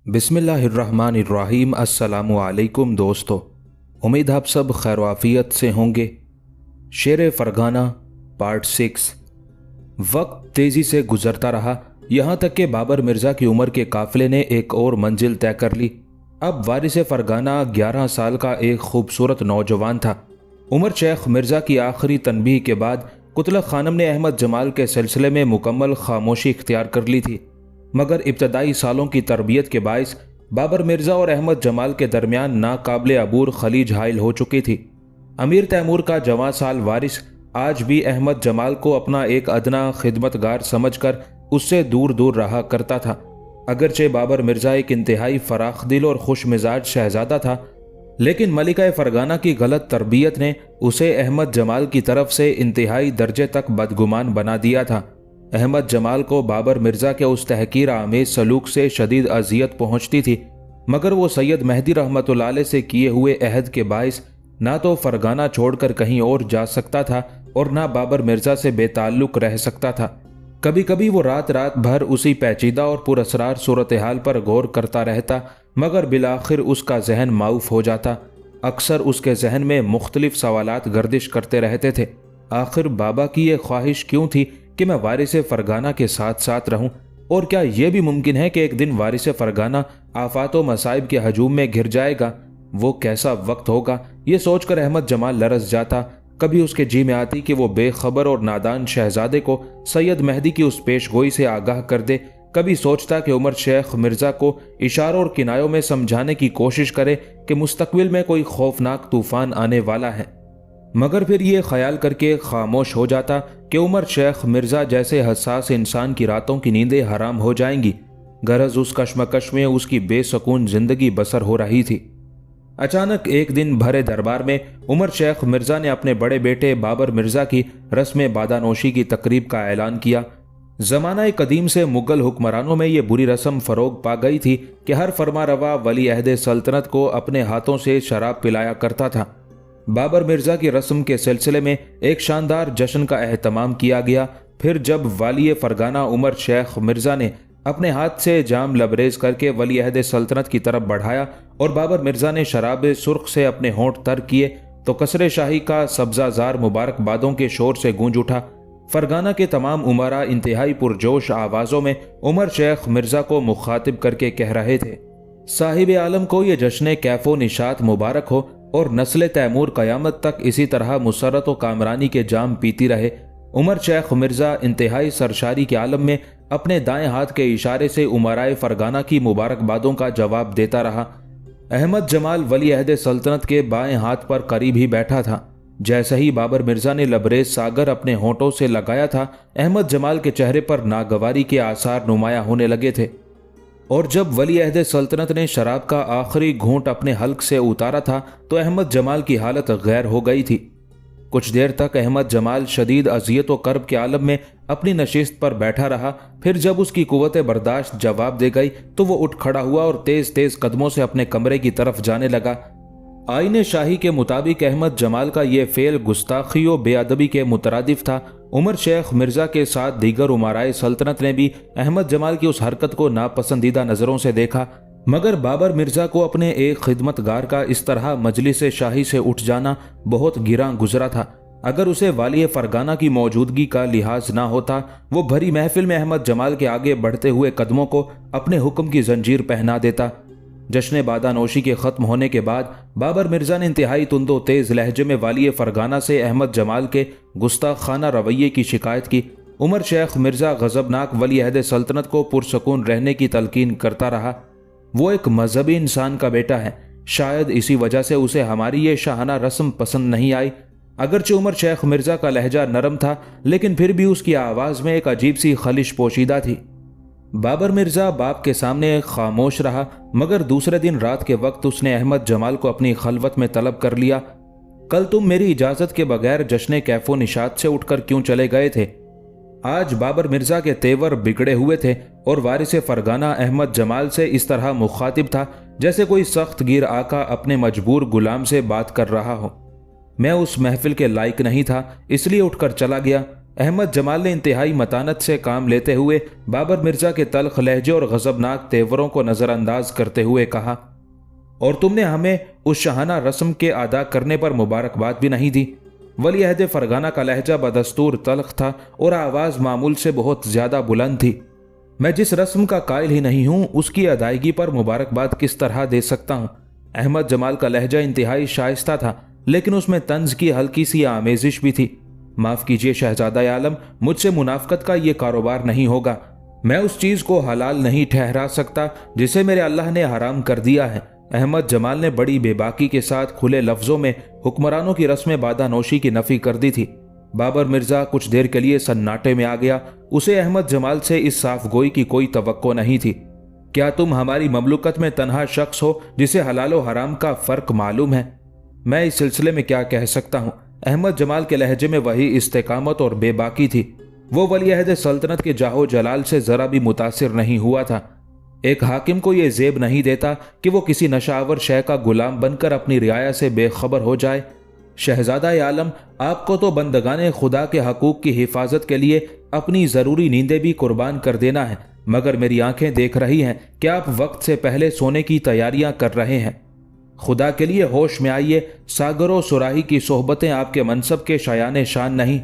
बिस्मिल्लाहिर्रहमानिर्रहीम। अस्सलामु अलैकुम दोस्तों, उम्मीद आप सब खैर आफियत से होंगे। शेर फरगाना पार्ट 6। वक्त तेज़ी से गुजरता रहा, यहाँ तक कि बाबर मिर्ज़ा की उम्र के काफ़िले ने एक और मंजिल तय कर ली। अब वारिस फरगाना 11 साल का एक खूबसूरत नौजवान था। उमर शेख मिर्ज़ा की आखिरी तनबीह के बाद कुतलक खानम ने अहमद जमाल के सिलसिले में मुकम्मल खामोशी इख्तियार कर ली थी, मगर इब्तदाई सालों की तरबियत के बायस बाबर मिर्ज़ा और अहमद जमाल के दरमियान नाकाबिले अबूर खलीज हाइल हो चुकी थी। अमीर तैमूर का जवां साल वारिस आज भी अहमद जमाल को अपना एक अदना खिदमतगार समझकर उससे दूर दूर रहा करता था। अगरचे बाबर मिर्ज़ा एक इंतहाई फराख दिल और खुश मिजाज शहजादा था, लेकिन मलिका फरगाना की गलत तरबियत ने उसे अहमद जमाल की तरफ से इंतहाई दर्जे तक बदगुमान बना दिया था। अहमद जमाल को बाबर मिर्ज़ा के उस तहकीर आमेज सलूक से शदीद अजियत पहुंचती थी, मगर वो सैयद मेहदी रहमतुल्लाह अलैह से किए हुए अहद के बायस ना तो फरगाना छोड़कर कहीं और जा सकता था और ना बाबर मिर्ज़ा से बेताल्लुक रह सकता था। कभी कभी वो रात रात भर उसी पेचीदा और पुरअसरार सूरत हाल पर गौर करता रहता, मगर बिलाखिर उसका जहन माऊफ हो जाता। अक्सर उसके जहन में मुख्तलिफ सवालात गर्दिश करते रहते थे। आखिर बाबा की ये ख्वाहिश क्यों थी कि मैं वारिस फरगाना के साथ साथ रहूं, और क्या यह भी मुमकिन है कि एक दिन वारिस फरगाना आफात व मसाइब के हजूम में घिर जाएगा? वो कैसा वक्त होगा, ये सोचकर अहमद जमाल लरस जाता। कभी उसके जी में आती कि वो बेखबर और नादान शहजादे को सैयद मेहदी की उस पेशगोई से आगाह कर दे। कभी सोचता कि उमर शेख मिर्ज़ा को इशारों और किनायों में समझाने की कोशिश करे कि मुस्तकबिल में कोई खौफनाक तूफान आने वाला है, मगर फिर ये ख्याल करके खामोश हो जाता कि उमर शेख मिर्ज़ा जैसे हसास इंसान की रातों की नींदें हराम हो जाएंगी। गरज उस कश्मकश में उसकी बेसकून जिंदगी बसर हो रही थी। अचानक एक दिन भरे दरबार में उमर शेख मिर्ज़ा ने अपने बड़े बेटे बाबर मिर्ज़ा की रस्म बादानोशी की तकरीब का ऐलान किया। ज़माना कदीम से मुगल हुक्मरानों में ये बुरी रस्म फ़रोग पा गई थी कि हर फरमारवा वली अहद सल्तनत को अपने हाथों से शराब पिलाया करता था। बाबर मिर्ज़ा की रस्म के सिलसिले में एक शानदार जश्न का एहतमाम किया गया। फिर जब वाली फरगाना उमर शेख मिर्ज़ा ने अपने हाथ से जाम लबरेज करके वली अहद सल्तनत की तरफ बढ़ाया और बाबर मिर्ज़ा ने शराब सुर्ख से अपने होंठ तर किए, तो कसरे शाही का सब्जाजार मुबारकबादों के शोर से गूंज उठा। फरगाना के तमाम उमरा इंतहाई पुरजोश आवाज़ों में उमर शेख मिर्ज़ा को मुखातिब करके कह रहे थे, साहिब आलम को ये जश्न कैफो निशात मुबारक हो और नस्ल तैमूर क़यामत तक इसी तरह मुसरत व कामरानी के जाम पीती रहे। उमर शेख मिर्ज़ा इंतहाई सरशारी के आलम में अपने दाएं हाथ के इशारे से उमराए फरगाना की मुबारकबादों का जवाब देता रहा। अहमद जमाल वली अहद सल्तनत के बाएं हाथ पर करीब ही बैठा था। जैसे ही बाबर मिर्ज़ा ने लबरेज सागर अपने होंठों से लगाया था, अहमद जमाल के चेहरे पर नागवारी के आसार नुमाया होने लगे थे, और जब वली अहद सल्तनत ने शराब का आखिरी घूंट अपने हल्क से उतारा था तो अहमद जमाल की हालत गैर हो गई थी। कुछ देर तक अहमद जमाल शदीद अजियत व कर्ब के आलम में अपनी नशिस्त पर बैठा रहा। फिर जब उसकी कुव्वत बर्दाश्त जवाब दे गई तो वो उठ खड़ा हुआ और तेज तेज कदमों से अपने कमरे की तरफ जाने लगा। आईने शाही के मुताबिक अहमद जमाल का ये फेल गुस्ताखी व बेअदबी के मुतरादिफ था। उमर शेख मिर्ज़ा के साथ दीगर उमराए सल्तनत ने भी अहमद जमाल की उस हरकत को नापसंदीदा नज़रों से देखा, मगर बाबर मिर्ज़ा को अपने एक खिदमतगार का इस तरह मजलिस शाही से उठ जाना बहुत गिरां गुजरा था। अगर उसे वाली फरगाना की मौजूदगी का लिहाज ना होता, वो भरी महफिल में अहमद जमाल के आगे बढ़ते हुए कदमों को अपने हुक्म की जंजीर पहना देता। जश्न बादानोशी के ख़त्म होने के बाद बाबर मिर्ज़ा ने इंतहाई तुंदो तेज़ लहजे में वाली फरगाना से अहमद जमाल के गुस्ताखाना रवैये की शिकायत की। उमर शेख मिर्ज़ा गज़बनाक वली अहद सल्तनत को पुरसकून रहने की तलकीन करता रहा। वो एक मजहबी इंसान का बेटा है, शायद इसी वजह से उसे हमारी ये शाहाना रस्म पसंद नहीं आई। अगरचे उमर शेख मिर्ज़ा का लहजा नरम था, लेकिन फिर भी उसकी आवाज़ में एक अजीब सी खलिश पोशीदा थी। बाबर मिर्ज़ा बाप के सामने खामोश रहा, मगर दूसरे दिन रात के वक्त उसने अहमद जमाल को अपनी खलवत में तलब कर लिया। कल तुम मेरी इजाज़त के बगैर जश्न कैफो निशात से उठकर क्यों चले गए थे? आज बाबर मिर्ज़ा के तेवर बिगड़े हुए थे और वारिस फरगाना अहमद जमाल से इस तरह मुखातिब था जैसे कोई सख्त गिर आका अपने मजबूर गुलाम से बात कर रहा हो। मैं उस महफिल के लायक नहीं था, इसलिए उठकर चला गया। احمد جمال نے انتہائی متانت سے کام لیتے ہوئے بابر مرزا کے تلخ لہجے اور غضبناک تیوروں کو نظر انداز کرتے ہوئے کہا، اور تم نے ہمیں اس شاہانہ رسم کے ادا کرنے پر مبارکباد بھی نہیں دی۔ ولی عہد فرغانہ کا لہجہ بدستور تلخ تھا اور آواز معمول سے بہت زیادہ بلند تھی۔ میں جس رسم کا قائل ہی نہیں ہوں اس کی ادائیگی پر مبارکباد کس طرح دے سکتا ہوں؟ احمد جمال کا لہجہ انتہائی شائستہ تھا، لیکن اس میں طنز کی ہلکی سی آمیزش بھی تھی۔ معاف کیجیے شہزادہ عالم، مجھ سے منافقت کا یہ کاروبار نہیں ہوگا۔ میں اس چیز کو حلال نہیں ٹھہرا سکتا جسے میرے اللہ نے حرام کر دیا ہے۔ احمد جمال نے بڑی بے باکی کے ساتھ کھلے لفظوں میں حکمرانوں کی رسم بادہ نوشی کی نفی کر دی تھی۔ بابر مرزا کچھ دیر کے لیے سناٹے میں آ گیا۔ اسے احمد جمال سے اس صاف گوئی کی کوئی توقع نہیں تھی۔ کیا تم ہماری مملکت میں تنہا شخص ہو جسے حلال و حرام کا فرق معلوم ہے؟ میں اس سلسلے میں کیا کہہ سکتا ہوں؟ احمد جمال کے لہجے میں وہی استقامت اور بے باکی تھی۔ وہ ولی عہد سلطنت کے جاہ و جلال سے ذرا بھی متاثر نہیں ہوا تھا۔ ایک حاکم کو یہ زیب نہیں دیتا کہ وہ کسی نشاور شے کا غلام بن کر اپنی رعایا سے بے خبر ہو جائے۔ شہزادہ عالم، آپ کو تو بندگان خدا کے حقوق کی حفاظت کے لیے اپنی ضروری نیندیں بھی قربان کر دینا ہے، مگر میری آنکھیں دیکھ رہی ہیں کہ آپ وقت سے پہلے سونے کی تیاریاں کر رہے ہیں۔ خدا کے لیے ہوش میں آئیے، ساگر و سراہی کی صحبتیں آپ کے منصب کے شایان شان نہیں۔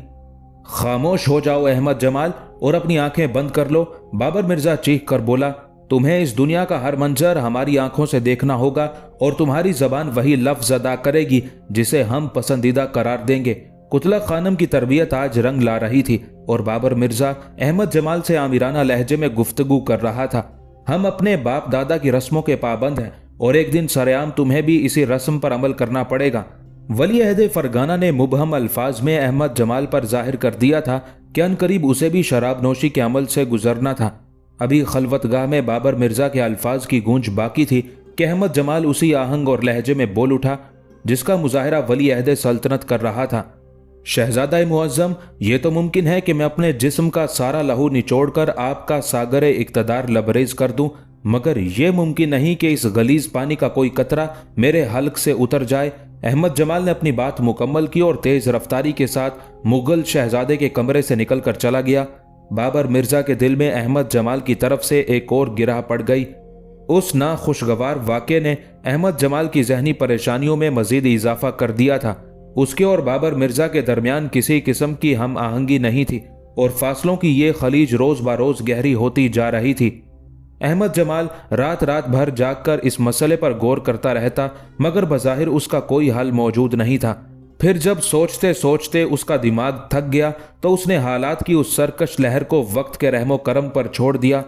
خاموش ہو جاؤ احمد جمال اور اپنی آنکھیں بند کر لو، بابر مرزا چیخ کر بولا۔ تمہیں اس دنیا کا ہر منظر ہماری آنکھوں سے دیکھنا ہوگا اور تمہاری زبان وہی لفظ ادا کرے گی جسے ہم پسندیدہ قرار دیں گے۔ قتلہ خانم کی تربیت آج رنگ لا رہی تھی اور بابر مرزا احمد جمال سے آمیرانہ لہجے میں گفتگو کر رہا تھا۔ ہم اپنے باپ دادا کی رسموں کے پابند ہیں اور ایک دن سرعام تمہیں بھی اسی رسم پر عمل کرنا پڑے گا۔ ولی عہد فرغانہ نے مبہم الفاظ میں احمد جمال پر ظاہر کر دیا تھا کہ عنقریب اسے بھی شراب نوشی کے عمل سے گزرنا تھا۔ ابھی خلوت گاہ میں بابر مرزا کے الفاظ کی گونج باقی تھی کہ احمد جمال اسی آہنگ اور لہجے میں بول اٹھا جس کا مظاہرہ ولی عہد سلطنت کر رہا تھا۔ شہزادہ معظم، یہ تو ممکن ہے کہ میں اپنے جسم کا سارا لہو نچوڑ کر آپ کا ساگر اقتدار لبریز کر دوں، مگر یہ ممکن نہیں کہ اس غلیظ پانی کا کوئی قطرہ میرے حلق سے اتر جائے۔ احمد جمال نے اپنی بات مکمل کی اور تیز رفتاری کے ساتھ مغل شہزادے کے کمرے سے نکل کر چلا گیا۔ بابر مرزا کے دل میں احمد جمال کی طرف سے ایک اور گرہ پڑ گئی۔ اس ناخوشگوار واقعے نے احمد جمال کی ذہنی پریشانیوں میں مزید اضافہ کر دیا تھا۔ اس کے اور بابر مرزا کے درمیان کسی قسم کی ہم آہنگی نہیں تھی اور فاصلوں کی یہ خلیج روز بروز گہری ہوتی جا رہی تھی۔ احمد جمال رات بھر جاگ کر اس مسئلے پر غور کرتا رہتا، مگر بظاہر اس کا کوئی حل موجود نہیں تھا۔ پھر جب سوچتے سوچتے اس کا دماغ تھک گیا تو اس نے حالات کی اس سرکش لہر کو وقت کے رحم و کرم پر چھوڑ دیا۔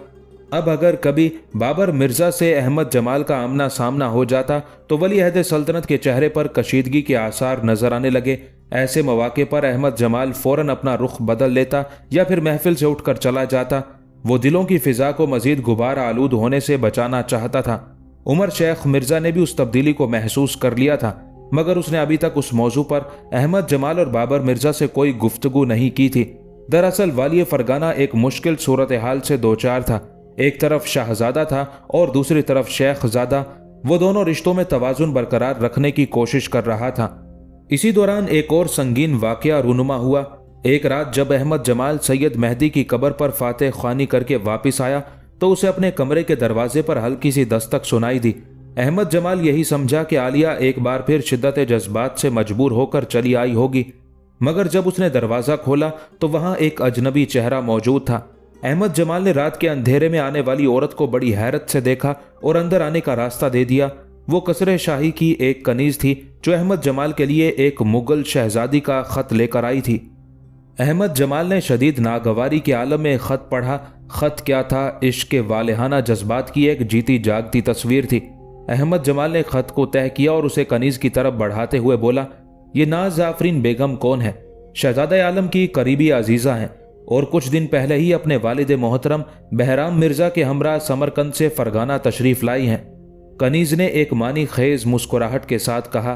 اب اگر کبھی بابر مرزا سے احمد جمال کا آمنا سامنا ہو جاتا تو ولی عہد سلطنت کے چہرے پر کشیدگی کے آثار نظر آنے لگے۔ ایسے مواقع پر احمد جمال فوراً اپنا رخ بدل لیتا یا پھر محفل سے اٹھ کر چلا جاتا۔ وہ دلوں کی فضا کو مزید غبار آلود ہونے سے بچانا چاہتا تھا۔ عمر شیخ مرزا نے بھی اس تبدیلی کو محسوس کر لیا تھا، مگر اس نے ابھی تک اس موضوع پر احمد جمال اور بابر مرزا سے کوئی گفتگو نہیں کی تھی۔ دراصل والی فرغانہ ایک مشکل صورتحال سے دوچار تھا۔ ایک طرف شاہزادہ تھا اور دوسری طرف شیخ زادہ۔ وہ دونوں رشتوں میں توازن برقرار رکھنے کی کوشش کر رہا تھا۔ اسی دوران ایک اور سنگین واقعہ رونما ہوا۔ ایک رات جب احمد جمال سید مہدی کی قبر پر فاتح خوانی کر کے واپس آیا تو اسے اپنے کمرے کے دروازے پر ہلکی سی دستک سنائی دی۔ احمد جمال یہی سمجھا کہ عالیہ ایک بار پھر شدت جذبات سے مجبور ہو کر چلی آئی ہوگی، مگر جب اس نے دروازہ کھولا تو وہاں ایک اجنبی چہرہ موجود تھا۔ احمد جمال نے رات کے اندھیرے میں آنے والی عورت کو بڑی حیرت سے دیکھا اور اندر آنے کا راستہ دے دیا۔ وہ قصر شاہی کی ایک کنیز تھی جو احمد جمال کے لیے ایک مغل شہزادی کا خط لے کر آئی تھی۔ احمد جمال نے شدید ناگواری کے عالم میں خط پڑھا۔ خط کیا تھا؟ عشق کے والہانہ جذبات کی ایک جیتی جاگتی تصویر تھی۔ احمد جمال نے خط کو تہہ کیا اور اسے کنیز کی طرف بڑھاتے ہوئے بولا، یہ ناز آفرین بیگم کون ہے؟ شہزادہ عالم کی قریبی عزیزہ ہیں اور کچھ دن پہلے ہی اپنے والد محترم بہرام مرزا کے ہمراہ سمرقند سے فرغانہ تشریف لائی ہیں۔ کنیز نے ایک معنی خیز مسکراہٹ کے ساتھ کہا۔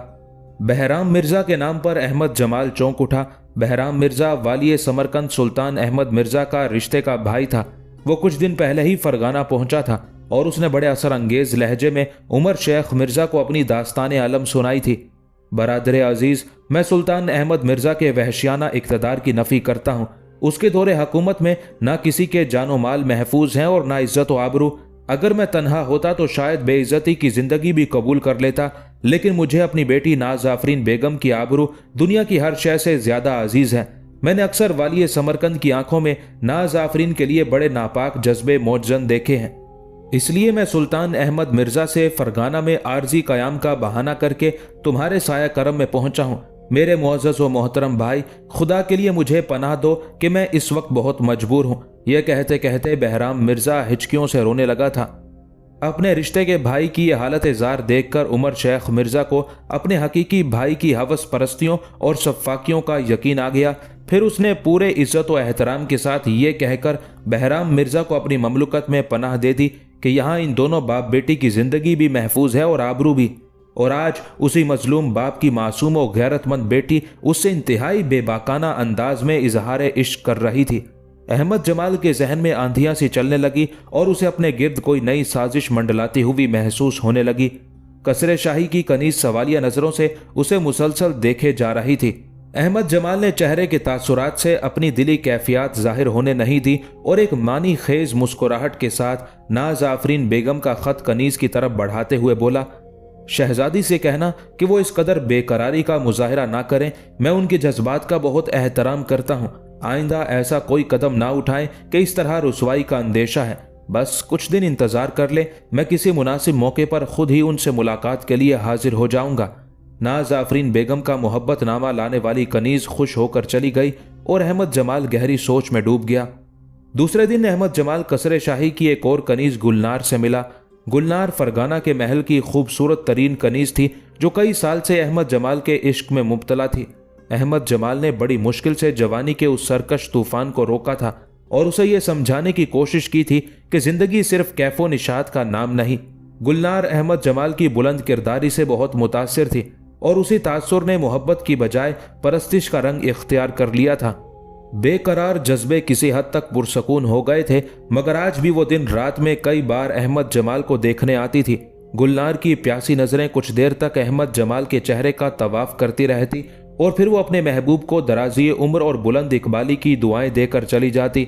بہرام مرزا کے نام پر احمد جمال چونک اٹھا۔ بہرام مرزا والی سمرقند سلطان احمد مرزا کا رشتے کا بھائی تھا۔ وہ کچھ دن پہلے ہی فرغانہ پہنچا تھا اور اس نے بڑے اثر انگیز لہجے میں عمر شیخ مرزا کو اپنی داستان علم سنائی تھی۔ برادر عزیز، میں سلطان احمد مرزا کے وحشیانہ اقتدار کی نفی کرتا ہوں۔ उसके दौरे हुकूमत में ना किसी के जानो माल महफूज हैं और ना इज्जत व आबरू। अगर मैं तन्हा होता तो शायद बेइज्जती की जिंदगी भी कबूल कर लेता, लेकिन मुझे अपनी बेटी नाज आफरीन बेगम की आबरू दुनिया की हर शय से ज्यादा अजीज है। मैंने अक्सर वालिय समरकंद की आंखों में नाज आफरीन के लिए बड़े नापाक जज्बे मौजन देखे हैं। इसलिए मैं सुल्तान अहमद मिर्जा से फरगाना में आर्जी कयाम का बहाना करके तुम्हारे साया करम में पहुंचा हूं। मेरे मुअज़्ज़ज़ व मोहतरम भाई, खुदा के लिए मुझे पनाह दो कि मैं इस वक्त बहुत मजबूर हूं। यह कहते कहते बहराम मिर्जा हिचकियों से रोने लगा था। अपने रिश्ते के भाई की यह हालत ज़ार देखकर उमर शेख मिर्जा को अपने हकीकी भाई की हवस परस्तियों और शफ़ाकियों का यकीन आ गया। फिर उसने पूरे इज्जत व एहतराम के साथ ये कहकर बहराम मिर्जा को अपनी ममलुकत में पनाह दे दी कि यहाँ इन दोनों बाप बेटी की जिंदगी भी महफूज है और आबरू भी। और आज उसी मजलूम बाप की मासूम और गैरतमंद बेटी उससे इंतहाई बेबाकाना अंदाज में इजहार इश्क कर रही थी। अहमद जमाल के जहन में आंधियां सी चलने लगी और उसे अपने गिर्द कोई नई साजिश मंडलाती हुई महसूस होने लगी। कसरे शाही की कनीज सवालिया नजरों से उसे मुसलसल देखे जा रही थी। अहमद जमाल ने चेहरे के तासुरात से अपनी दिली कैफियत जाहिर होने नहीं दी और एक मानी खेज मुस्कुराहट के साथ नाज आफरीन बेगम का खत कनीज की तरफ बढ़ाते हुए बोला, शहजादी से कहना कि वो इस कदर बेकरारी का मुजाहिरा ना करें। मैं उनके जज्बात का बहुत एहतराम करता हूँ। आइंदा ऐसा कोई कदम ना उठाएं कि इस तरह रुसवाई का अंदेशा है। बस कुछ दिन इंतजार कर ले, मैं किसी मुनासिब मौके पर खुद ही उनसे मुलाकात के लिए हाजिर हो जाऊंगा। नाज आफरीन बेगम का मोहब्बत नामा लाने वाली कनीज खुश होकर चली गई और अहमद जमाल गहरी सोच में डूब गया। दूसरे दिन अहमद जमाल कसरे शाही की एक और कनीज गुलनार से मिला। गुलनार फरगाना के महल की खूबसूरत तरीन कनीज थी जो कई साल से अहमद जमाल के इश्क में मुब्तला थी। अहमद जमाल ने बड़ी मुश्किल से जवानी के उस सरकश तूफान को रोका था और उसे यह समझाने की कोशिश की थी कि जिंदगी सिर्फ कैफो निशात का नाम नहीं। गुलनार अहमद जमाल की बुलंद किरदारी से बहुत मुतासिर थी और उसी तासुर ने मोहब्बत की बजाय परस्तिश का रंग इख्तियार कर लिया था। बेकरार जज्बे किसी हद तक पुरसकून हो गए थे, मगर आज भी वो दिन रात में कई बार अहमद जमाल को देखने आती थी। गुलनार की प्यासी नजरें कुछ देर तक अहमद जमाल के चेहरे का तवाफ करती रहती और फिर वो अपने महबूब को दराजी उम्र और बुलंद इकबाली की दुआएं देकर चली जाती।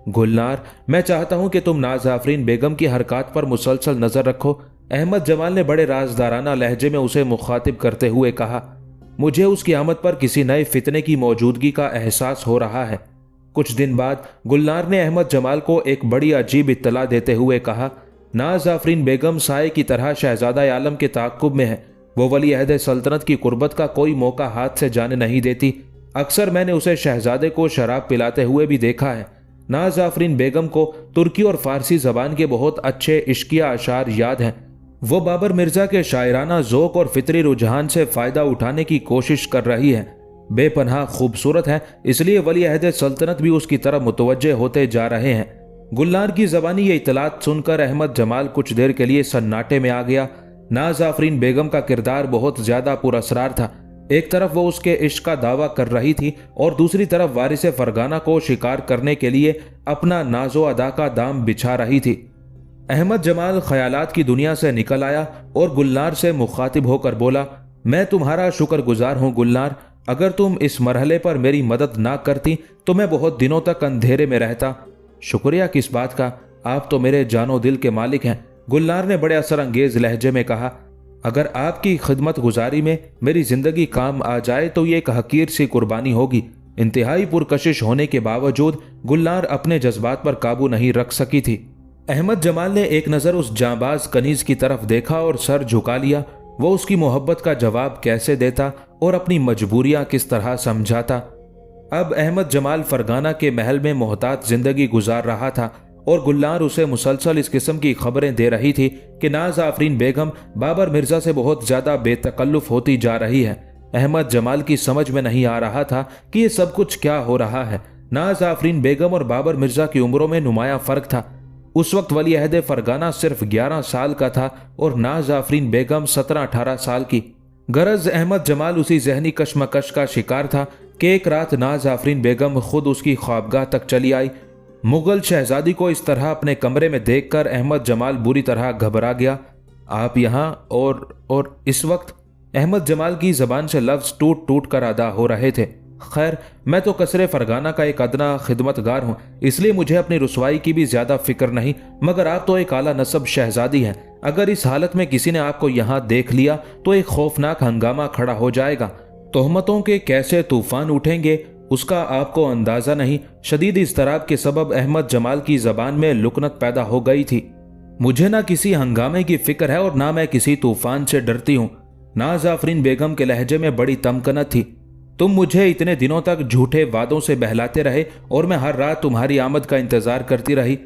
गुलनार, मैं चाहता हूं कि तुम नाज आफरीन बेगम की हरकत पर मुसलसल नजर रखो। अहमद जमाल ने बड़े राजदाराना लहजे में उसे मुखातिब करते हुए कहा। मुझे उसकी आमद पर किसी नए फितने की मौजूदगी का एहसास हो रहा है। कुछ दिन बाद गुलनार ने अहमद जमाल को एक बड़ी अजीब इत्तला देते हुए कहा, नाज आफरीन बेगम साए की तरह शहजादा आलम के ताक़ुब में है। वो वली अहद सल्तनत की कुर्बत का कोई मौका हाथ से जाने नहीं देती। अक्सर मैंने उसे शहजादे को शराब पिलाते हुए भी देखा है। नाज आफरीन बेगम को तुर्की और फारसी जबान के बहुत अच्छे इश्किया अशार याद हैं। वो बाबर मिर्जा के शायराना ज़ौक़ और फितरी रुझान से फ़ायदा उठाने की कोशिश कर रही है। बेपनाह खूबसूरत है, इसलिए वली अहद सल्तनत भी उसकी तरफ मुतवज्जे होते जा रहे हैं। गुलनार की ज़बानी ये इतलात सुनकर अहमद जमाल कुछ देर के लिए सन्नाटे में आ गया। नाज आफरीन बेगम का किरदार बहुत ज़्यादा पुरअसरार था। एक तरफ वो उसके इश्क का दावा कर रही थी और दूसरी तरफ वारिस फरगाना को शिकार करने के लिए अपना नाजो अदा का दाम बिछा रही थी। अहमद जमाल ख्यालात की दुनिया से निकल आया और गुलनार से मुखातिब होकर बोला, मैं तुम्हारा शुक्रगुजार हूँ गुलनार। अगर तुम इस मरहले पर मेरी मदद ना करती तो मैं बहुत दिनों तक अंधेरे में रहता। शुक्रिया किस बात का, आप तो मेरे जानो दिल के मालिक हैं। गुलनार ने बड़े असर अंगेज लहजे में कहा, अगर आपकी खिदमत गुजारी में मेरी जिंदगी काम आ जाए तो ये एक हकीर सी कुर्बानी होगी। इंतहाई पुरकशिश होने के बावजूद गुलनार अपने जज्बात पर काबू नहीं रख सकी थी। अहमद जमाल ने एक नज़र उस जांबाज कनीज की तरफ देखा और सर झुका लिया। वो उसकी मोहब्बत का जवाब कैसे देता और अपनी मजबूरियां किस तरह समझाता। अब अहमद जमाल फरगाना के महल में मोहतात जिंदगी गुजार रहा था और गुलनार उसे मुसलसल इस किस्म की खबरें दे रही थी कि नाज आफरीन बेगम बाबर मिर्जा से बहुत ज्यादा बेतकल्लुफ होती जा रही है। अहमद जमाल की समझ में नहीं आ रहा था कि ये सब कुछ क्या हो रहा है। नाज आफरीन बेगम और बाबर मिर्जा की उम्रों में नुमाया फर्क था। उस वक्त वली अहद फरगाना सिर्फ 11 साल का था और नाज आफरीन बेगम 17-18 साल की। गरज अहमद जमाल उसी जहनी कशमकश का शिकार था कि एक रात नाज आफरीन बेगम खुद उसकी ख्वाबगाह तक चली आई। मुगल शहजादी को इस तरह अपने कमरे में देखकर अहमद जमाल बुरी तरह घबरा गया। आप यहाँ और इस वक्त? अहमद जमाल की जबान से लफ्ज टूट टूट कर अदा हो रहे थे। खैर, मैं तो कसरे फरगाना का एक अदना खिदमतगार हूँ, इसलिए मुझे अपनी रुसवाई की भी ज्यादा फिक्र नहीं, मगर आप तो एक आला नसब शहजादी हैं। अगर इस हालत में किसी ने आपको यहाँ देख लिया तो एक खौफनाक हंगामा खड़ा हो जाएगा। तोहमतों के कैसे तूफान उठेंगे उसका आपको अंदाजा नहीं। शदीद इज़्तिराब के सबब अहमद जमाल की जबान में लुकनत पैदा हो गई थी। मुझे ना किसी हंगामे की फिक्र है और ना मैं किसी तूफान से डरती हूँ। नाज आफरीन बेगम के लहजे में बड़ी तमकनत थी। तुम मुझे इतने दिनों तक झूठे वादों से बहलाते रहे और मैं हर रात तुम्हारी आमद का इंतजार करती रही।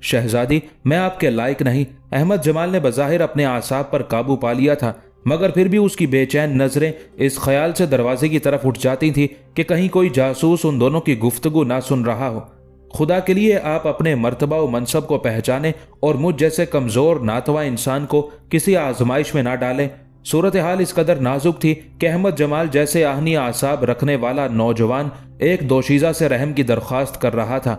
शहजादी, मैं आपके लायक नहीं। अहमद जमाल ने बज़ाहिर अपने आसाब पर काबू पा लिया था, मगर फिर भी उसकी बेचैन नजरें इस ख्याल से दरवाजे की तरफ उठ जाती थी कि कहीं कोई जासूस उन दोनों की गुफ्तगू ना सुन रहा हो। खुदा के लिए आप अपने मर्तबा व मनसब को पहचाने और मुझ जैसे कमजोर नातवा इंसान को किसी आजमाइश में ना डालें। सूरत हाल इस कदर नाजुक थी कि अहमद जमाल जैसे आहनी आसाब रखने वाला नौजवान एक दोशीज़ा से रहम की दरख्वास्त कर रहा था।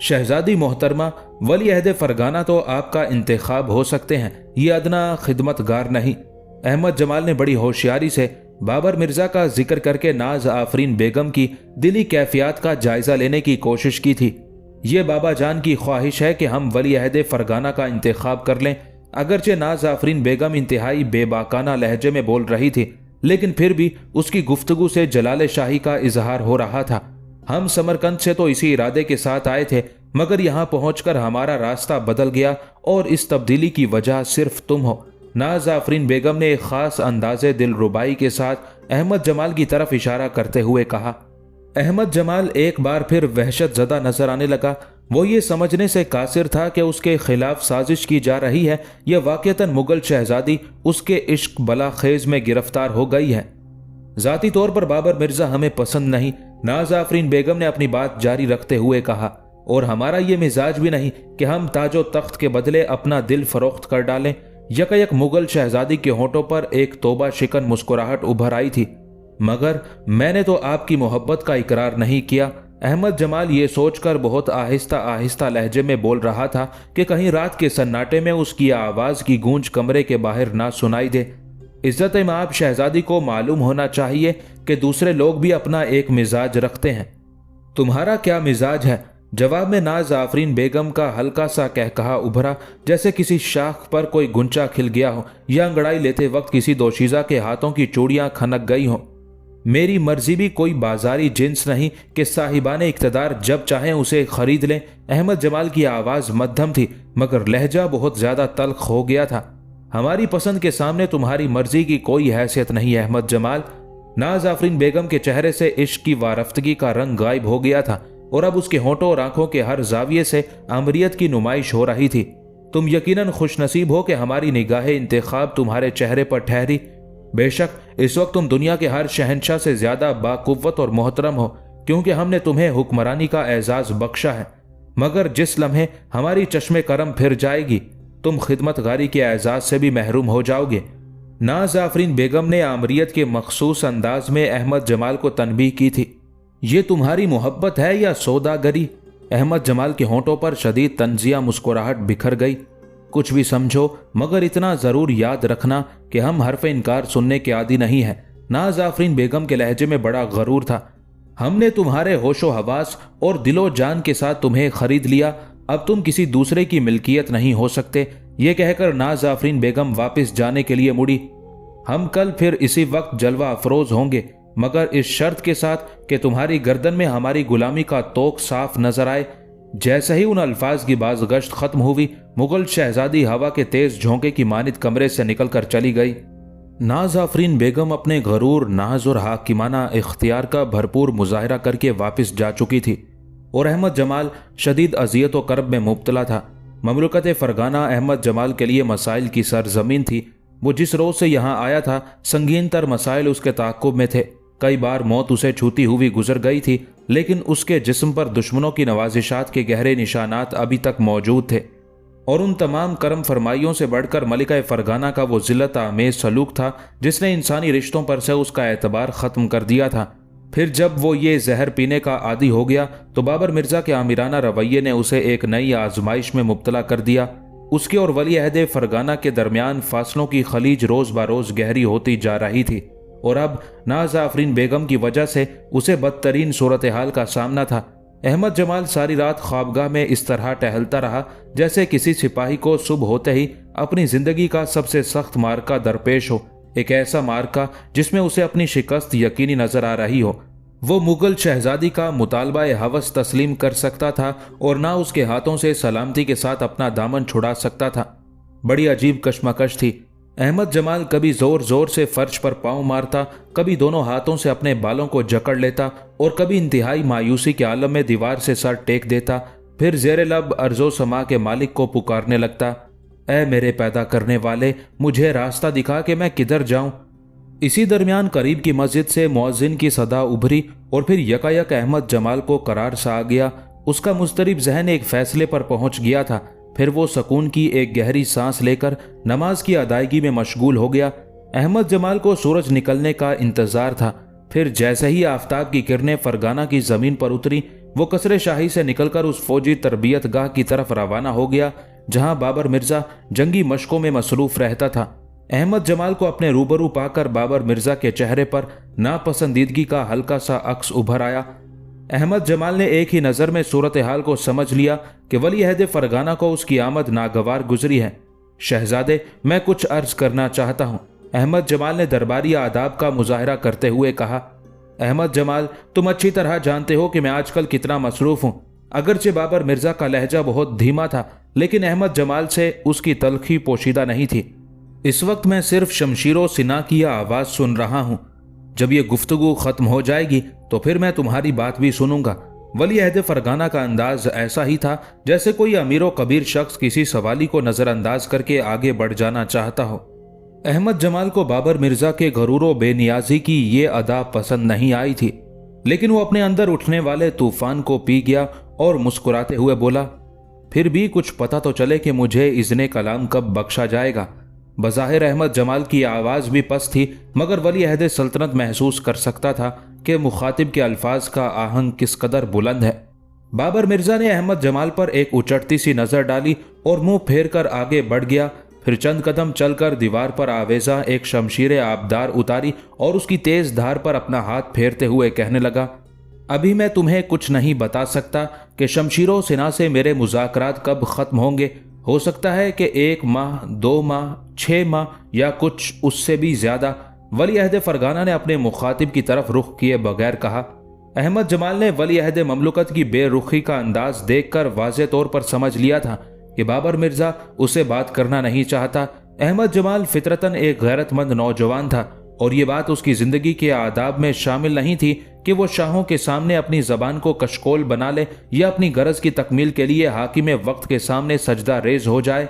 शहजादी मोहतरमा, वली अहद फरगाना तो आपका इंतखाब हो सकते हैं, ये अदना खिदमतगार नहीं। अहमद जमाल ने बड़ी होशियारी से बाबर मिर्जा का जिक्र करके नाज आफरीन बेगम की दिली कैफियत का जायजा लेने की कोशिश की थी। ये बाबा जान की ख्वाहिश है कि हम वली अहद फरगाना का इंतखाब कर लें। अगरचे नाज आफरीन बेगम इंतहाई बेबाकाना लहजे में बोल रही थी, लेकिन फिर भी उसकी गुफ्तगू से जलाल शाही का इजहार हो रहा था। हम समरकंद से तो इसी इरादे के साथ आए थे, मगर यहाँ पहुंचकर हमारा रास्ता बदल गया और इस तब्दीली की वजह सिर्फ तुम हो। नाज आफरीन बेगम ने एक खास अंदाजे दिलरुबाई के साथ अहमद जमाल की तरफ इशारा करते हुए कहा। अहमद जमाल एक बार फिर वहशत ज़दा नजर आने लगा। वो ये समझने से कासिर था कि उसके खिलाफ साजिश की जा रही है या वाक़ियतन मुगल शहजादी उसके इश्क बला खेज में गिरफ्तार हो गई है। ज़ाती तौर पर बाबर मिर्जा हमें पसंद नहीं, नाज आफरीन बेगम ने अपनी बात जारी रखते हुए कहा, और हमारा ये मिजाज भी नहीं कि हम ताजो तख्त के बदले अपना दिल फरोख्त कर डालें। यकयक मुगल शहजादी के होठों पर एक तौबा शिकन मुस्कुराहट उभर आई थी, मगर मैंने तो आपकी मोहब्बत का इकरार नहीं किया। अहमद जमाल ये सोचकर बहुत आहिस्ता आहिस्ता लहजे में बोल रहा था कि कहीं रात के सन्नाटे में उसकी आवाज़ की गूंज कमरे के बाहर ना सुनाई दे। इज्जत माब शहजादी को मालूम होना चाहिए कि दूसरे लोग भी अपना एक मिजाज रखते हैं। तुम्हारा क्या मिजाज है? जवाब में नाज आफरीन बेगम का हल्का सा कहकहा उभरा, जैसे किसी शाख पर कोई गुंचा खिल गया हो या अंगड़ाई लेते वक्त किसी दोशीज़ा के हाथों की चूड़ियां खनक गई हों। मेरी मर्जी भी कोई बाजारी जिन्स नहीं कि साहिबाने इक्तदार जब चाहें उसे खरीद लें। अहमद जमाल की आवाज़ मध्यम थी, मगर लहजा बहुत ज़्यादा तल्ख हो गया था। हमारी पसंद के सामने तुम्हारी मर्जी की कोई हैसियत नहीं है अहमद जमाल। नाज आफरीन बेगम के चेहरे से इश्क की वारफ्तगी का रंग गायब हो गया था और अब उसके होंठों और आंखों के हर जाविये से आमरियत की नुमाइश हो रही थी। तुम यकीनन खुशनसीब हो कि हमारी निगाह इंतखाब तुम्हारे चेहरे पर ठहरी। बेशक इस वक्त तुम दुनिया के हर शहनशाह से ज्यादा बाकुव्वत और मोहतरम हो, क्योंकि हमने तुम्हें हुक्मरानी का एजाज बख्शा है। मगर जिस लम्हे हमारी चश्मे करम फिर जाएगी, तुम खिदमतगारी के एजाज से भी महरूम हो जाओगे। नाज आफरीन बेगम ने आमरियत के मखसूस अंदाज में अहमद जमाल को तनबीह की थी। ये तुम्हारी मोहब्बत है या सौदागरी? अहमद जमाल के होंठों पर शदीद तंजिया मुस्कुराहट बिखर गई। कुछ भी समझो, मगर इतना जरूर याद रखना कि हम हरफ इनकार सुनने के आदी नहीं है। नाज आफरीन बेगम के लहजे में बड़ा गरूर था। हमने तुम्हारे होशो हवास और दिलो जान के साथ तुम्हें खरीद लिया, अब तुम किसी दूसरे की मिल्कियत नहीं हो सकते। ये कहकर नाज आफरीन बेगम वापस जाने के लिए मुड़ी। हम कल फिर इसी वक्त जलवा अफरोज होंगे, मगर इस शर्त के साथ कि तुम्हारी गर्दन में हमारी गुलामी का तोक साफ नजर आए। जैसे ही उन अल्फाज की बाज़गश्त खत्म हुई, मुगल शहजादी हवा के तेज झोंके की मानित कमरे से निकलकर चली गई। नाज आफरीन बेगम अपने गरूर, नाज और हाकिमाना इख्तियार का भरपूर मुजाहरा करके वापस जा चुकी थी और अहमद जमाल शदीद अजियत व करब में मुब्तला था। ममलकत फरगाना अहमद जमाल के लिए मसाइल की सरजमीन थी। वो जिस रोज से यहाँ आया था, संगीन तर मसाइल उसके ताक़ुब में थे। कई बार मौत उसे छूती हुई गुजर गई थी, लेकिन उसके जिस्म पर दुश्मनों की नवाजिशात के गहरे निशानात अभी तक मौजूद थे। और उन तमाम करम फरमाइयों से बढ़कर मलिका फरगाना का वो जिल्लत आमेज सलूक था जिसने इंसानी रिश्तों पर से उसका एतबार ख़त्म कर दिया था। फिर जब वो ये जहर पीने का आदी हो गया तो बाबर मिर्जा के आमिराना रवैये ने उसे एक नई आजमाइश में मुब्तला कर दिया। उसके और वली अहद फरगाना के दरमियान फासलों की खलीज रोज़ बरोज़ गहरी होती जा रही थी। और अब नाज आफरीन बेगम की वजह से उसे बदतरीन सूरत-ए-हाल का सामना था। अहमद जमाल सारी रात ख्वाबगाह में इस तरह टहलता रहा जैसे किसी सिपाही को सुबह होते ही अपनी जिंदगी का सबसे सख्त मार्का दरपेश हो, एक ऐसा मार्का जिसमें उसे अपनी शिकस्त यकीनी नजर आ रही हो। वो मुगल शहजादी का मुतालबा हवस तस्लीम कर सकता था और ना उसके हाथों से सलामती के साथ अपना दामन छुड़ा सकता था। बड़ी अजीब कश्मकश थी। अहमद जमाल कभी जोर जोर से फर्श पर पांव मारता, कभी दोनों हाथों से अपने बालों को जकड़ लेता और कभी इंतहाई मायूसी के आलम में दीवार से सर टेक देता। फिर जेरे लब अर्जो समा के मालिक को पुकारने लगता, ऐ मेरे पैदा करने वाले, मुझे रास्ता दिखा कि मैं किधर जाऊं। इसी दरमियान करीब की मस्जिद से मुअज्जिन की सदा उभरी और फिर यकायक अहमद जमाल को करार सा आ गया। उसका मुस्तरिब जहन एक फैसले पर पहुंच गया था। फिर वो सुकून की एक गहरी सांस लेकर नमाज की अदायगी में मशगूल हो गया। अहमद जमाल को सूरज निकलने का इंतजार था। फिर जैसे ही आफताब की किरणें फरगाना की जमीन पर उतरी, वो कसरे शाही से निकलकर उस फौजी तरबियत गाह की तरफ रवाना हो गया जहां बाबर मिर्जा जंगी मशकों में मसरूफ रहता था। अहमद जमाल को अपने रूबरू पाकर बाबर मिर्जा के चेहरे पर नापसंदीदगी का हल्का सा अक्स उभर आया। अहमद जमाल ने एक ही नज़र में सूरत हाल को समझ लिया कि वली अहद फरगाना को उसकी आमद नागवार गुजरी है। शहजादे, मैं कुछ अर्ज करना चाहता हूँ, अहमद जमाल ने दरबारी आदाब का मुजाहरा करते हुए कहा। अहमद जमाल, तुम अच्छी तरह जानते हो कि मैं आजकल कितना मसरूफ हूँ। अगरचे बाबर मिर्जा का लहजा बहुत धीमा था, लेकिन अहमद जमाल से उसकी तलखी पोशीदा नहीं थी। इस वक्त मैं सिर्फ शमशीरों सिना की आवाज़ सुन रहा हूँ। जब ये गुफ्तगू ख़त्म हो जाएगी तो फिर मैं तुम्हारी बात भी सुनूंगा। वली अहद फरगाना का अंदाज ऐसा ही था जैसे कोई अमीरो कबीर शख्स किसी सवाली को नज़रअंदाज करके आगे बढ़ जाना चाहता हो। अहमद जमाल को बाबर मिर्जा के गरूरो बेनियाजी की ये अदा पसंद नहीं आई थी, लेकिन वो अपने अंदर उठने वाले तूफान को पी गया और मुस्कुराते हुए बोला, फिर भी कुछ पता तो चले कि मुझे इज़्ने कलाम कब बख्शा जाएगा। बज़ाहिर अहमद जमाल की आवाज़ भी पस्त थी, मगर वली अहद सल्तनत महसूस कर सकता था कि मुखातिब के अल्फाज का आहंग किस कदर बुलंद है। बाबर मिर्जा ने अहमद जमाल पर एक उचटती सी नज़र डाली और मुंह फेर कर आगे बढ़ गया। फिर चंद कदम चलकर दीवार पर आवेजा एक शमशीर आबदार उतारी और उसकी तेज धार पर अपना हाथ फेरते हुए कहने लगा, अभी मैं तुम्हें कुछ नहीं बता सकता कि शमशीरों सिना से मेरे मुज़ाकरात कब ख़त्म होंगे। हो सकता है कि 1 माह, 2 माह, 6 माह या कुछ उससे भी ज़्यादा। वली अहद फरगाना ने अपने मुखातिब की तरफ रुख किए बगैर कहा। अहमद जमाल ने वली अहद ममलुकत की बेरुखी का अंदाज देखकर वाज़े तौर पर समझ लिया था कि बाबर मिर्जा उससे बात करना नहीं चाहता। अहमद जमाल फितरतन एक गैरतमंद नौजवान था और ये बात उसकी ज़िंदगी के आदाब में शामिल नहीं थी कि वो शाहों के सामने अपनी ज़बान को कशकोल बना ले या अपनी गरज की तकमील के लिए हाकिम वक्त के सामने सजदा रेज हो जाए।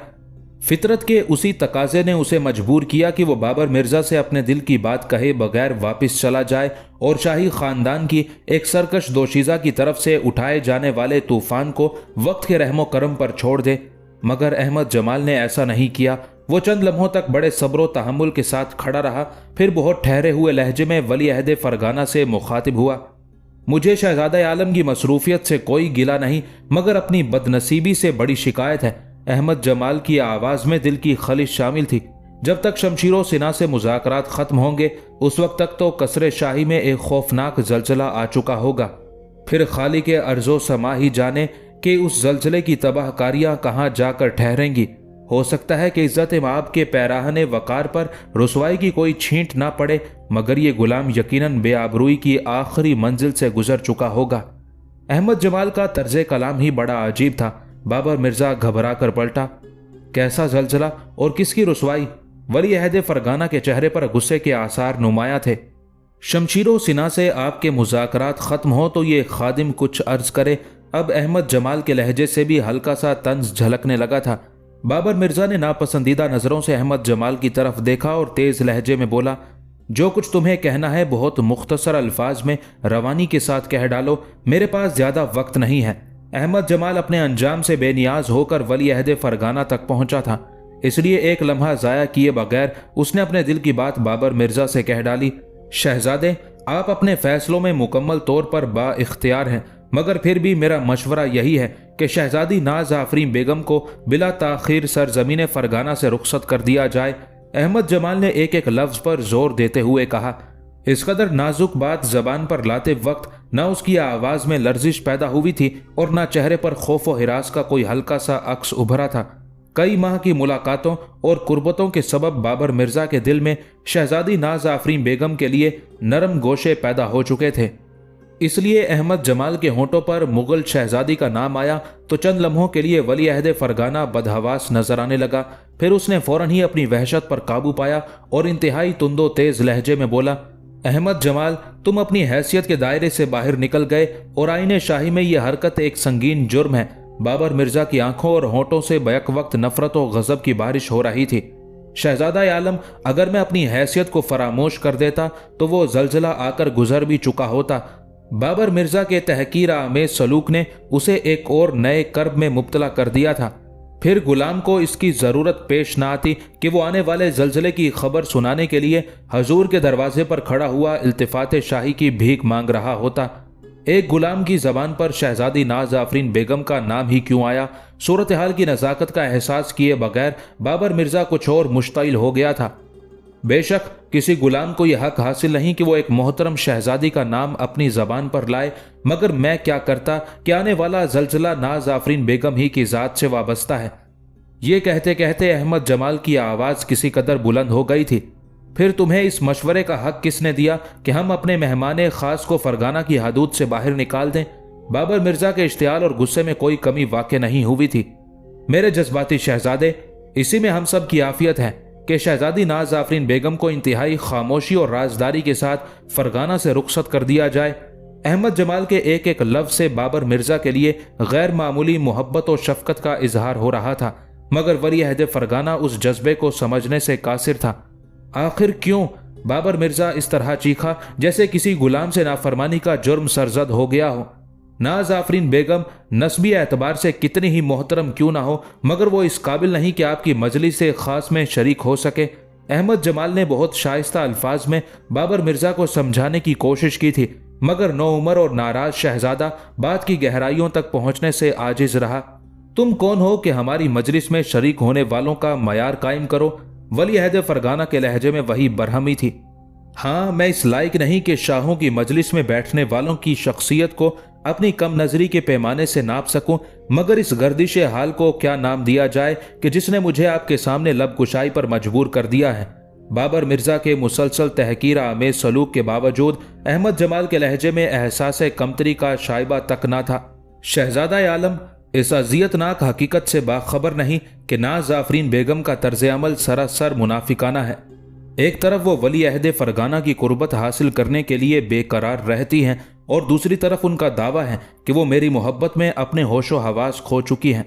फितरत के उसी तकाजे ने उसे मजबूर किया कि वो बाबर मिर्जा से अपने दिल की बात कहे बगैर वापस चला जाए और शाही खानदान की एक सरकश दोशीज़ा की तरफ से उठाए जाने वाले तूफान को वक्त के रहमो करम पर छोड़ दे। मगर अहमद जमाल ने ऐसा नहीं किया। वो चंद लम्हों तक बड़े सब्र व तहम्मुल के साथ खड़ा रहा, फिर बहुत ठहरे हुए लहजे में वली अहद फरगाना से मुखातिब हुआ। मुझे शहजादा आलम की मसरूफियत से कोई गिला नहीं, मगर अपनी बदनसीबी से बड़ी शिकायत है। अहमद जमाल की आवाज़ में दिल की खलिश शामिल थी। जब तक शमशीरों सिना से मुज़ाकरात ख़त्म होंगे उस वक्त तक तो कसरे शाही में एक खौफनाक जलजला आ चुका होगा। फिर खाली के अर्जो समा ही जाने कि उस जलजले की तबाहकारियाँ कहाँ जाकर ठहरेंगी। हो सकता है कि इज्जत माब के पैराहने वकार पर रुसवाई की कोई छींट ना पड़े, मगर ये गुलाम यकीनन बेआबरूई की आखिरी मंजिल से गुजर चुका होगा। अहमद जमाल का तर्ज कलाम ही बड़ा अजीब था। बाबर मिर्जा घबरा कर पलटा। कैसा जलजला और किसकी रुसवाई? वली अहद फरगाना के चेहरे पर गुस्से के आसार नुमाया थे। शमशीरों सिना से आपके मुज़ाकरात ख़त्म हो तो ये खादिम कुछ अर्ज करे। अब अहमद जमाल के लहजे से भी हल्का सा तंज झलकने लगा था। बाबर मिर्जा ने नापसंदीदा नज़रों से अहमद जमाल की तरफ देखा और तेज़ लहजे में बोला, जो कुछ तुम्हें कहना है बहुत मुख्तसर अल्फाज में रवानी के साथ कह डालो, मेरे पास ज़्यादा वक्त नहीं है। अहमद जमाल अपने अंजाम से बेनियाज होकर वली अहद फरगाना तक पहुंचा था, इसलिए एक लम्हा ज़ाया किए बगैर उसने अपने दिल की बात बाबर मिर्जा से कह डाली। शहजादे, आप अपने फैसलों में मुकम्मल तौर पर बाइख्तियार हैं, मगर फिर भी मेरा मशवरा यही है कि शहजादी नाज आफरीन बेगम को बिला ताखीर सरजमीन फरगाना से रुखसत कर दिया जाए। अहमद जमाल ने एक एक लफ्ज़ पर जोर देते हुए कहा। इस कदर नाजुक बात जबान पर लाते वक्त न उसकी आवाज में लर्जिश पैदा हुई थी और न चेहरे पर खौफ व हिरास का कोई हल्का सा अक्स उभरा था। कई माह की मुलाकातों और कुर्बतों के सबब बाबर मिर्जा के दिल में शहजादी नाज आफरीन बेगम के लिए नरम गोशे पैदा हो चुके थे। इसलिए अहमद जमाल के होंठों पर मुगल शहजादी का नाम आया तो चंद लम्हों के लिए वली अहद फरगाना बदहवास नजर आने लगा। फिर उसने फौरन ही अपनी वहशत पर काबू पाया और इंतहाई तुंदो तेज लहजे में बोला, अहमद जमाल, तुम अपनी हैसियत के दायरे से बाहर निकल गए और आईने शाही में यह हरकत एक संगीन जुर्म है। बाबर मिर्जा की आंखों और होंठों से बैक वक्त नफरत और गजब की बारिश हो रही थी। शहजादा आलम, अगर मैं अपनी हैसियत को फरामोश कर देता तो वो जलजला आकर गुजर भी चुका होता। बाबर मिर्जा के तहकीर आमेज सलूक ने उसे एक और नए कर्ब में मुब्तला कर दिया था। फिर गुलाम को इसकी जरूरत पेश न आती कि वो आने वाले जलजले की खबर सुनाने के लिए हजूर के दरवाजे पर खड़ा हुआ इल्तिफात शाही की भीख मांग रहा होता। एक गुलाम की जबान पर शहजादी नाज आफरीन बेगम का नाम ही क्यों आया, सूरत हाल की नज़ाकत का एहसास किए बगैर बाबर मिर्जा कुछ और मुश्तइल हो गया था। बेशक किसी गुलाम को यह हक हासिल नहीं कि वो एक मोहतरम शहजादी का नाम अपनी जबान पर लाए, मगर मैं क्या करता कि आने वाला जलजला नाज आफरीन बेगम ही की जात से वाबस्ता है। ये कहते कहते अहमद जमाल की आवाज़ किसी कदर बुलंद हो गई थी। फिर तुम्हें इस मशवरे का हक किसने दिया कि हम अपने मेहमान खास को फरगाना की हदूद से बाहर निकाल दें? बाबर मिर्जा के इश्तियाल और गुस्से में कोई कमी वाक़ नहीं हुई थी। मेरे जज्बाती शहजादे, इसी में हम सब की आफियत है कि शहजादी नाज आफरीन बेगम को इंतहाई खामोशी और राजदारी के साथ फरगाना से रुखसत कर दिया जाए। अहमद जमाल के एक एक लफ्ज़ से बाबर मिर्जा के लिए गैर मामूली मोहब्बत और शफकत का इजहार हो रहा था, मगर वली अहद फरगाना उस जज्बे को समझने से कासिर था। आखिर क्यों बाबर मिर्जा इस तरह चीखा जैसे किसी गुलाम से नाफरमानी का जुर्म सरजद हो गया हो? नाज आफरीन बेगम नस्बी एतबार से कितनी ही मोहतरम क्यों ना हो, मगर वो इस काबिल नहीं कि आपकी मजलिस से खास में शरीक हो सके। अहमद जमाल ने बहुत शाइस्ता अल्फाज में बाबर मिर्जा को समझाने की कोशिश की थी, मगर नौउमर और नाराज शहजादा बात की गहराइयों तक पहुंचने से आजिज रहा। तुम कौन हो कि हमारी मजलिस में शरीक होने वालों का मयार कायम करो? वली अहद फरगाना के लहजे में वही बरहमी थी। हाँ, मैं इस लायक नहीं कि शाहों की मजलिस में बैठने वालों की शख्सियत को अपनी कम नजरी के पैमाने से नाप सकूं, मगर इस गर्दिश हाल को क्या नाम दिया जाए कि जिसने मुझे आपके सामने लब कुशाई पर मजबूर कर दिया है। बाबर मिर्जा के मुसलसल तहकीर आमेज सलूक के बावजूद अहमद जमाल के लहजे में एहसास कमतरी का शाइबा तक ना था। शहजादा आलम इस अजियतनाक हकीकत से बाखबर नहीं कि नाज आफरीन बेगम का तर्ज अमल सरासर मुनाफिकाना है। एक तरफ वो वली अहद फरगाना की कुर्बत हासिल करने के लिए बेकरार रहती हैं और दूसरी तरफ उनका दावा है कि वो मेरी मोहब्बत में अपने होशो हवास खो चुकी हैं।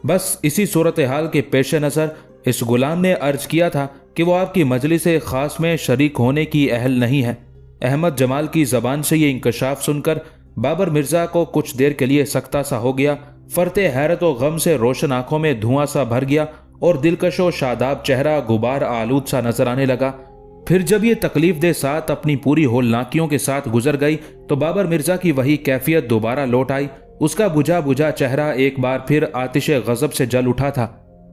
बस इसी सूरत हाल के पेश नज़र इस गुलाम ने अर्ज किया था कि वो आपकी मजलिस खास में शरीक होने की अहल नहीं है। अहमद जमाल की ज़बान से ये इंकशाफ सुनकर बाबर मिर्जा को कुछ देर के लिए सख्ता सा हो गया। फरते हैरत व गम से रोशन आंखों में धुआं सा भर गया और दिलकशो शादाब चेहरा गुबार आलूद सा नजर आने लगा। फिर जब ये तकलीफ दे साथ अपनी पूरी होलनाकियों के साथ गुजर गई तो बाबर मिर्जा की वही कैफियत दोबारा लौट आई। उसका बुझा बुझा चेहरा एक बार फिर आतिशे गजब से जल उठा था।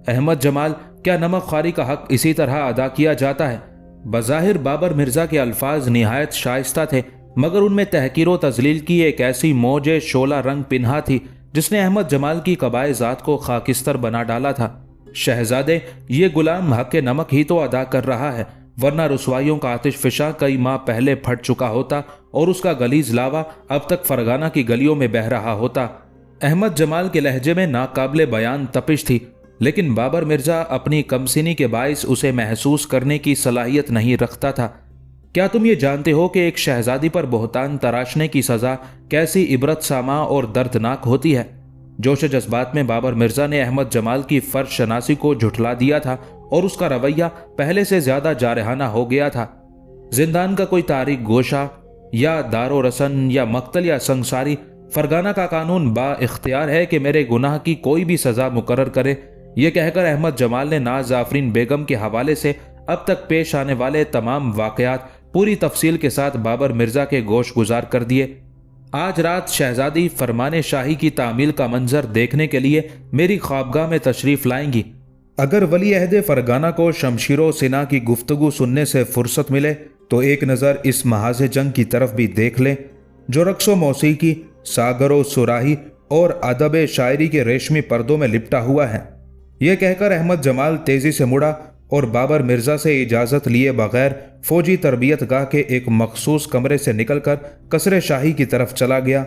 अहमद जमाल, क्या नमक खारी का हक इसी तरह अदा किया जाता है? बज़ाहिर बाबर मिर्जा के अल्फाज निहायत शाइस्ता थे, मगर उनमें तहकीर व तजलील की एक ऐसी मौज शोला रंग पिन्हा थी जिसने अहमद जमाल की कबाए ज़ात को खाकिस्तर बना डाला था। शहजादे, ये गुलाम हक नमक ही तो अदा कर रहा है, वरना रुसवाइयों का आतिश फिशा कई माह पहले फट चुका होता और उसका गलीज लावा अब तक फरगाना की गलियों में बह रहा होता। अहमद जमाल के लहजे में नाकाबिले बयान तपिश थी, लेकिन बाबर मिर्जा अपनी कमसिनी के बाइस उसे महसूस करने की सलाहियत नहीं रखता था। क्या तुम ये जानते हो कि एक शहजादी पर बोहतान तराशने की सज़ा कैसी इबरत सामा और दर्दनाक होती है? जोश जज्बात में बाबर मिर्जा ने अहमद जमाल की फर्श शनासी को झुठला दिया था और उसका रवैया पहले से ज्यादा जारहाना हो गया था। जिंदान का कोई तारीख गोशा या दारो रसन या मक्तल या संसारी, फरगाना का कानून बा इख्तियार है कि मेरे गुनाह की कोई भी सजा मुकर्रर करे। ये कहकर अहमद जमाल ने नाज आफरीन बेगम के हवाले से अब तक पेश आने वाले तमाम वाकयात पूरी तफसील के साथ बाबर मिर्जा के गोश गुजार कर दिए। आज रात शहजादी फरमाने शाही की तामील का मंजर देखने के लिए मेरी ख्वाबगाह में तशरीफ लाएंगी। अगर वली अहद फरगाना को शमशीरो सिना की गुफ्तगू सुनने से फुर्सत मिले تو ایک نظر اس محاذ جنگ کی طرف بھی دیکھ لیں جو رقص و موسیقی، ساگر و سراہی اور ادب شاعری کے ریشمی پردوں میں لپٹا ہوا ہے۔ یہ کہہ کر احمد جمال تیزی سے مڑا اور بابر مرزا سے اجازت لیے بغیر فوجی تربیت گاہ کے ایک مخصوص کمرے سے نکل کر قصر شاہی کی طرف چلا گیا۔